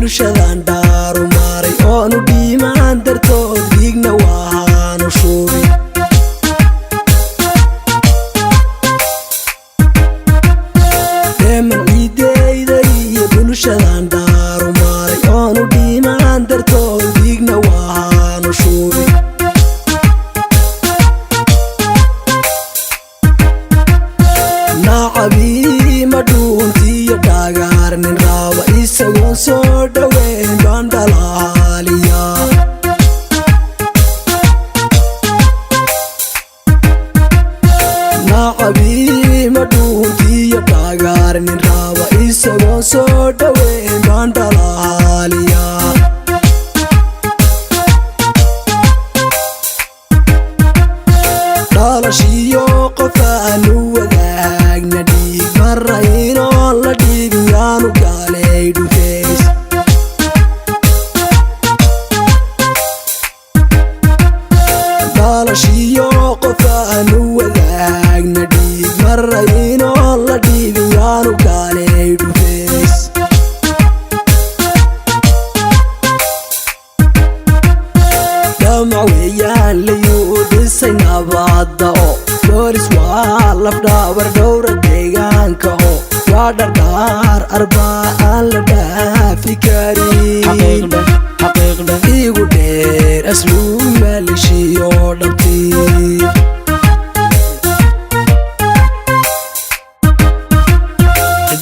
bulshadan daaru maray oonu dhiimaan dartood dhiigna waanu shubin deeman ciidayda iyo bulshadan daaru maray oonu dhiimaan dartood dhiigna waanu shubin nacabii ma dhuuntiyo dhaagaarnin raaba isagoon soo dhaweyn baan dhalaaliya nacabii ma dhuuntiyo dhaagaarnin raaba isagoon soo dhaweyn baan dhalaaliya dhalashiyo qof aanu wadaagna dhiig maraynoo la dhiibin yaanu gaalay dhufays dhalashiyo qof aanu wadaagna dhiig maraynoo la dhiibin yaanu gaalay dhufays damac weeyaan layuu dhisay nabadda oo boolis waa lafdhabar dhowra deegaanka oo waa dhardhaar arbaa aan la dhaafi karin igu dheer asluu maalishiyo dhabtii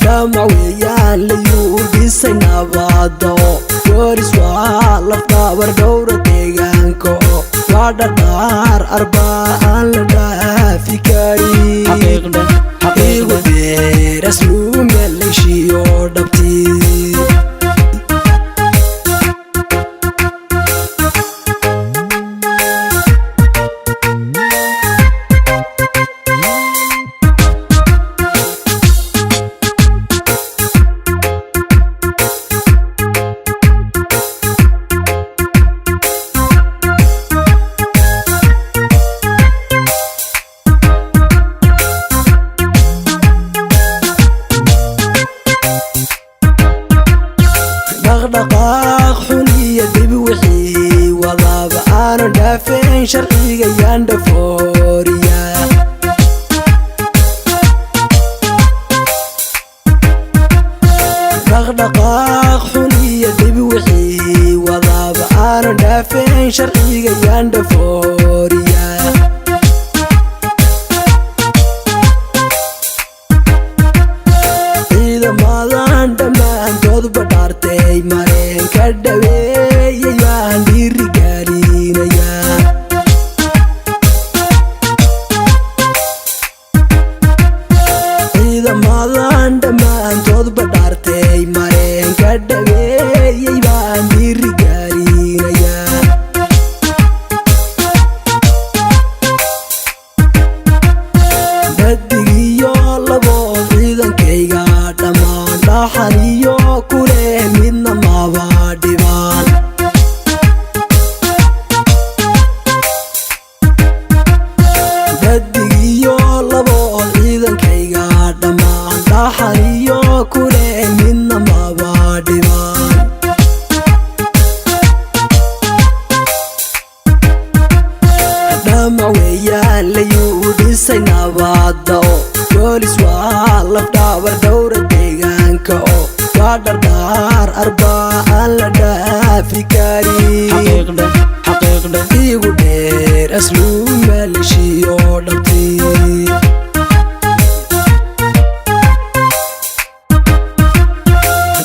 damac weeyaan layuu dhisay nabadda oo boolis waa lafdhabar dhowra deegaanka oo waa dhardhaar arbaa aan la dhaafi karin igu dheer asluu maalishiyo dhabtii dhaqdhaqaaq xun iyo dib wixii wadaaba aanu dhaafeen sharciga yaan dhafooriya dhaqdhaqaaq xun iyo dib wixii wadaaba aanu dhaafeen sharciga yaan dhafooriya ciidamadan dhammaantood badhaartay mareen ka dhaweeyayaan dhiirigelinaya ciidamadan dhammaantood badhaartay mareen ka dhaweeyay baan dhiirigelinaya dadigiyo labood ciidankayga dhammaan dhaxaniyo kule midna maba dhibaan dadigiyo labood ciidankayga dhammaan dhaxaniyo kule midna maba dhibaan damac weeyaan layuu dhisay nabadda oo boolis waa lafdhabar dhowra deegaanka oo waa dhardhaar arbaa aan la dhaafi karin igu dheer asluu maalishiyo dhabtii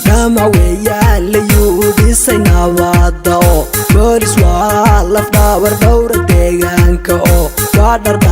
damac weeyaan layuu dhisay nabadda oo boolis waa lafdhabar dhowra deegaanka oo waa dhardhaar